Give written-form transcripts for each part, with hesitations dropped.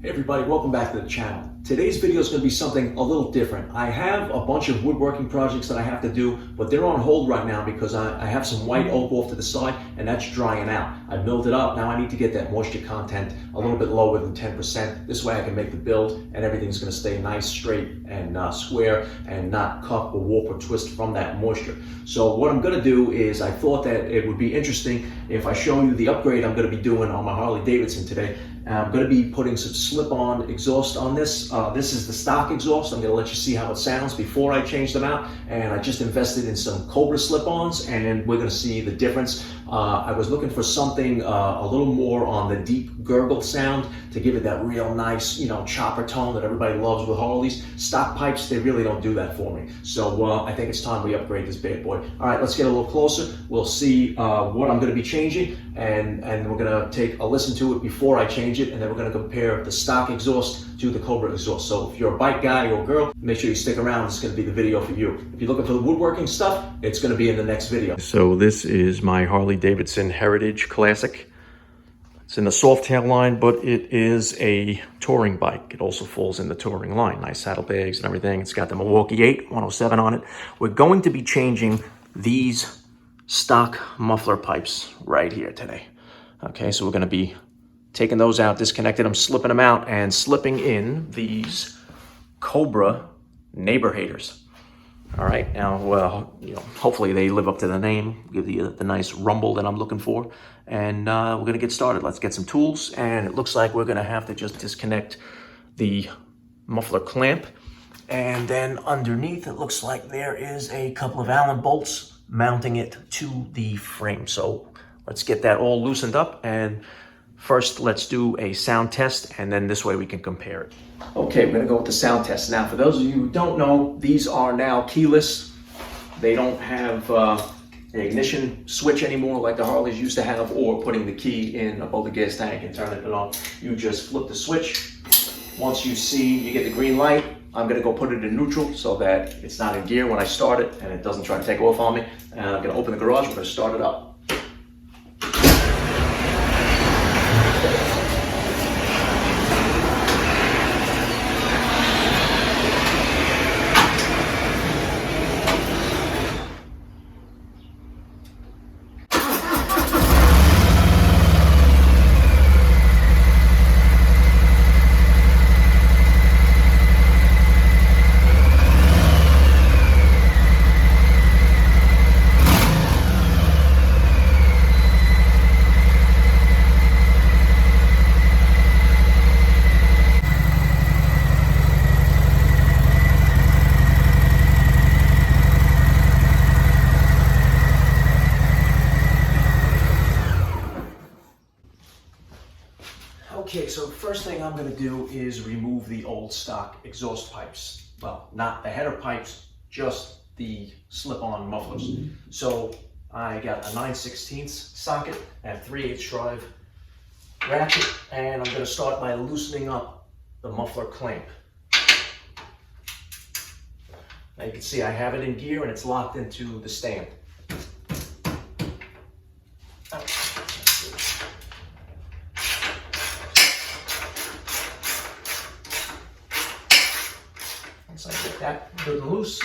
Hey everybody, welcome back to the channel. Today's video is going to be something a little different. I have a bunch of woodworking projects that I have to do, but they're on hold right now because I have some white oak off to the side and that's drying out. I milled it up. Now I need to get that moisture content a little bit lower than 10%. This way I can make the build and everything's going to stay nice, straight, and square and not cup or warp or twist from that moisture. So what I'm going to do is I thought that it would be interesting if I show you the upgrade I'm going to be doing on my Harley-Davidson today. I'm going to be putting some slip-on exhaust on this. This is the stock exhaust. I'm going to let you see how it sounds before I change them out. And I just invested in some Cobra slip-ons, and we're going to see the difference. I was looking for something a little more on the deep gurgle sound to give it that real nice, chopper tone that everybody loves with Harleys. Stock pipes, they really don't do that for me. So I think it's time we upgrade this bad boy. All right, let's get a little closer. We'll see what I'm going to be changing, and we're going to take a listen to it before I change it, and then we're going to compare the stock exhaust to the Cobra exhaust. So if you're a bike guy or girl, make sure you stick around. It's going to be the video for you. If you're looking for the woodworking stuff, it's going to be in the next video. So this is my Harley-Davidson Heritage Classic. It's in the soft tail line, but it is a touring bike. It also falls in the touring line. Nice saddlebags and everything. It's got the Milwaukee 8 107 on it. We're going to be changing these stock muffler pipes right here today. Okay, so we're going to be taking those out, disconnected them, slipping them out, and slipping in these Cobra Neighbor Haters. All right, now, hopefully they live up to the name, give the nice rumble that I'm looking for. And we're going to get started. Let's get some tools. And it looks like we're going to have to just disconnect the muffler clamp. And then underneath, it looks like there is a couple of Allen bolts mounting it to the frame. So let's get that all loosened up. And first, let's do a sound test, and then this way we can compare it. Okay, we're gonna go with the sound test. Now, for those of you who don't know, these are now keyless. They don't have an ignition switch anymore like the Harleys used to have, or putting the key in above the gas tank and turning it on. You just flip the switch. Once you get the green light, I'm gonna go put it in neutral so that it's not in gear when I start it and it doesn't try to take off on me. And I'm gonna open the garage, we're gonna start it up. Okay, so the first thing I'm going to do is remove the old stock exhaust pipes. Well, not the header pipes, just the slip-on mufflers. So I got a 9/16 socket and 3/8 drive ratchet, and I'm going to start by loosening up the muffler clamp. Now you can see I have it in gear and it's locked into the stand. Once I get that good and loose,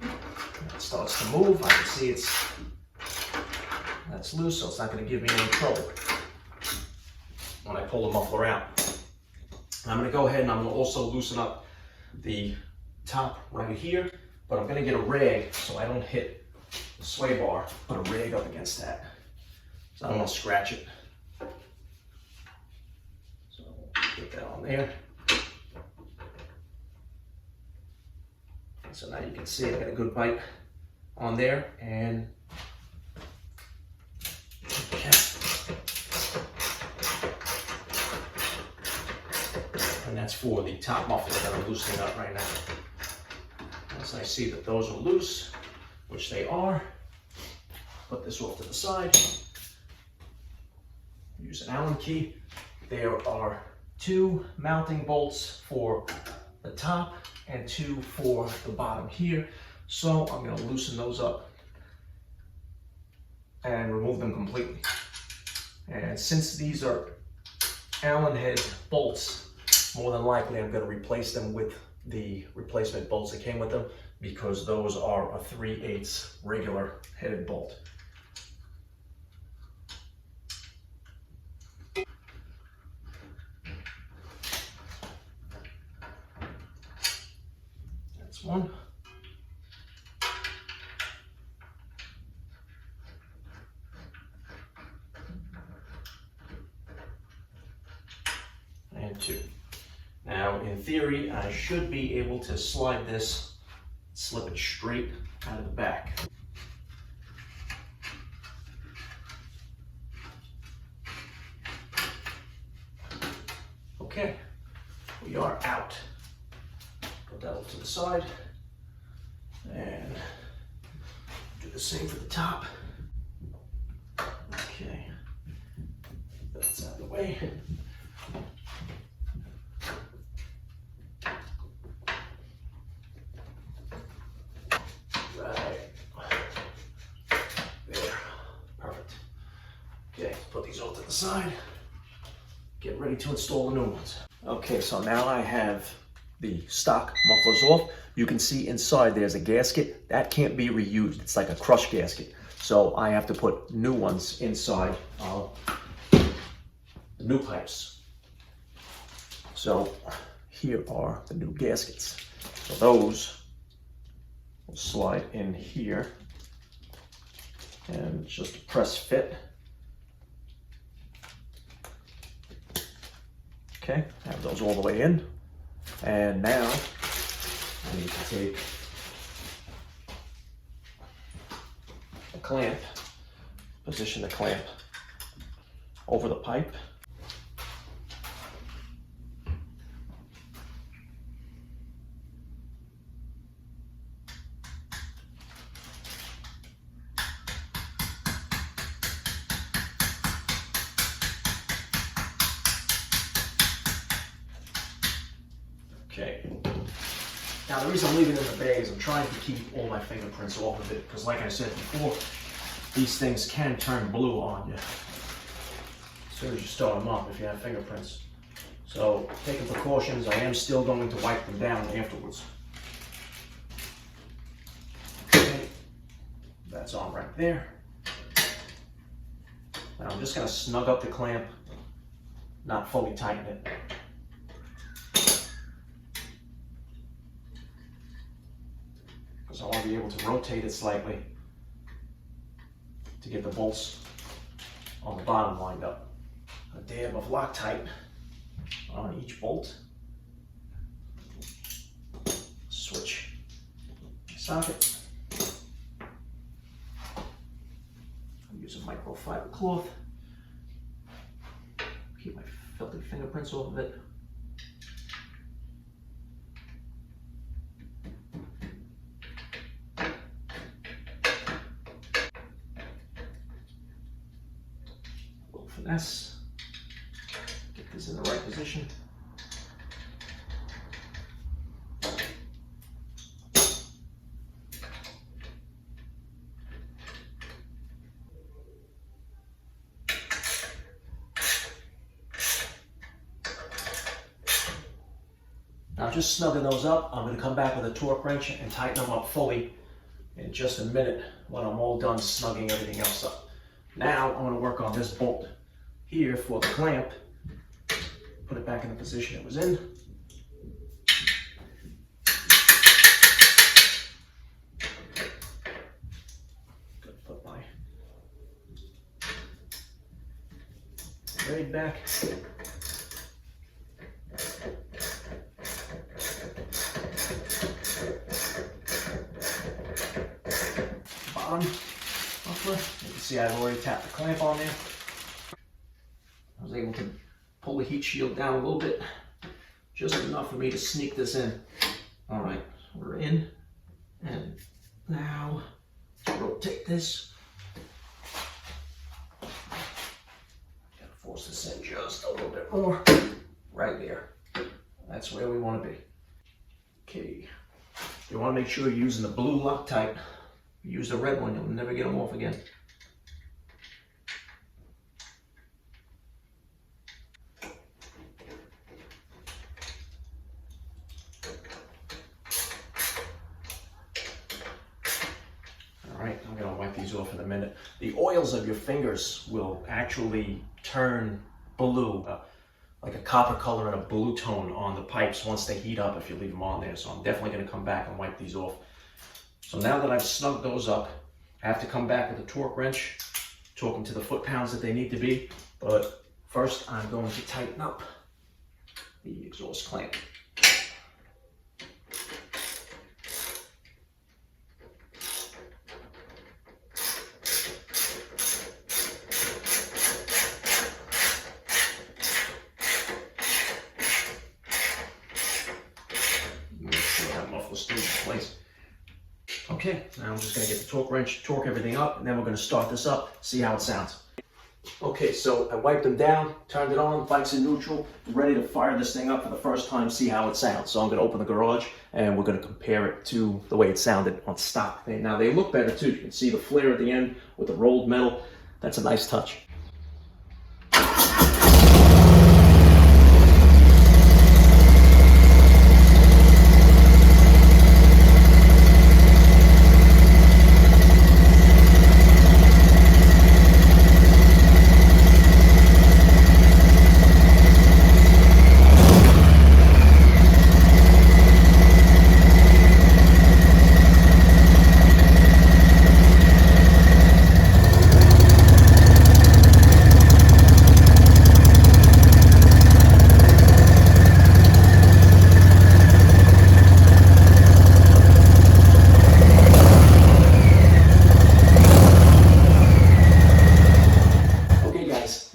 it starts to move. I can see that's loose, so it's not going to give me any trouble when I pull the muffler out. I'm going to go ahead and I'm going to also loosen up the top right here, but I'm going to get a rag so I don't hit the sway bar. Put a rag up against that so I don't want to scratch it. So get that on there. So now you can see I got a good bite on there, and okay. And that's for the top muffler that I'm loosening up right now. Once I see that those are loose, which they are, put this off to the side. Use an Allen key. There are 2 mounting bolts for the top and 2 for the bottom here. So I'm going to loosen those up and remove them completely. And since these are Allen head bolts, more than likely I'm going to replace them with the replacement bolts that came with them, because those are a 3/8 regular headed bolt. That's one. And two. Now, in theory, I should be able to slide this, slip it straight out of the back. Okay, we are out. Put that over to the side, and do the same for the top. Okay, that's out of the way. Put these over to the side. Get ready to install the new ones. Okay, so now I have the stock mufflers off. You can see inside there's a gasket. That can't be reused. It's like a crush gasket. So I have to put new ones inside the new pipes. So here are the new gaskets. So those will slide in here, and just a press fit. Okay, have those all the way in. And now I need to take a clamp, position the clamp over the pipe. Okay. Now the reason I'm leaving it in the bag is I'm trying to keep all my fingerprints off of it, because like I said before, these things can turn blue on you as soon as you start them up if you have fingerprints. So taking precautions, I am still going to wipe them down afterwards. Okay. That's on right there. Now I'm just going to snug up the clamp, not fully tighten it. I want to be able to rotate it slightly to get the bolts on the bottom lined up. A dab of Loctite on each bolt. Switch socket. I'll use a microfiber cloth. Keep my filthy fingerprints off of it. Finesse. Get this in the right position. Now just snugging those up, I'm going to come back with a torque wrench and tighten them up fully in just a minute when I'm all done snugging everything else up. Now I'm going to work on this bolt here for the clamp. Put it back in the position it was in. Gonna put my blade back. Bottom muffler. You can see I've already tapped the clamp on there. I was able to pull the heat shield down a little bit, just enough for me to sneak this in. All right, we're in, and now rotate this. Gotta force this in just a little bit more, right there. That's where we want to be. Okay, you want to make sure you're using the blue Loctite. If you use the red one, you'll never get them off again. these off in a minute. The oils of your fingers will actually turn blue, like a copper color and a blue tone on the pipes once they heat up if you leave them on there. So I'm definitely going to come back and wipe these off. So now that I've snugged those up, I have to come back with a torque wrench, torque them to the foot-pounds that they need to be. But first, I'm going to tighten up the exhaust clamp. Make sure that muffler stays in place. Okay, now I'm just going to get the torque wrench, torque everything up, and then we're going to start this up, see how it sounds. Okay, so I wiped them down, turned it on, bike's in neutral, ready to fire this thing up for the first time, see how it sounds. So I'm going to open the garage and we're going to compare it to the way it sounded on stock. Now they look better too. You can see the flare at the end with the rolled metal. That's a nice touch.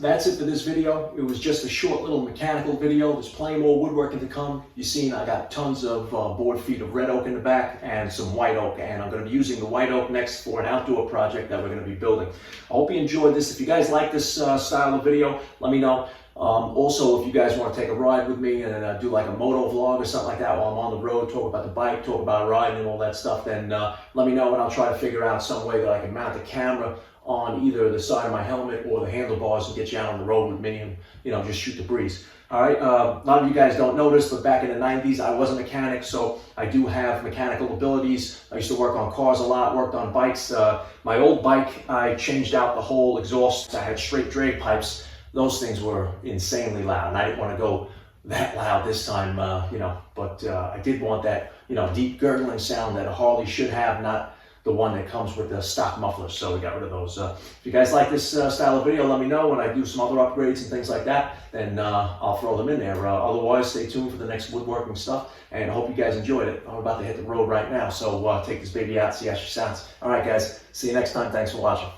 That's it for this video. It was just a short little mechanical video. There's plenty more woodworking to come. You've seen I got tons of board feet of red oak in the back and some white oak, and I'm going to be using the white oak next for an outdoor project that we're going to be building. I hope you enjoyed this. If you guys like this style of video, let me know. Also, if you guys want to take a ride with me and do like a moto vlog or something like that while I'm on the road, talk about the bike, talk about riding and all that stuff, then let me know and I'll try to figure out some way that I can mount the camera on either the side of my helmet or the handlebars and get you out on the road with me and, you know, just shoot the breeze. All right, a lot of you guys don't know this, but back in the 90s, I was a mechanic, so I do have mechanical abilities. I used to work on cars a lot, worked on bikes. My old bike, I changed out the whole exhaust. I had straight drag pipes. Those things were insanely loud, and I didn't want to go that loud this time, you know, but I did want that, you know, deep gurgling sound that a Harley should have, not the one that comes with the stock mufflers, so we got rid of those. If you guys like this style of video, let me know. When I do some other upgrades and things like that, then I'll throw them in there. Otherwise, stay tuned for the next woodworking stuff, and I hope you guys enjoyed it. I'm about to hit the road right now, so take this baby out, see how she sounds. All right, guys, see you next time. Thanks for watching.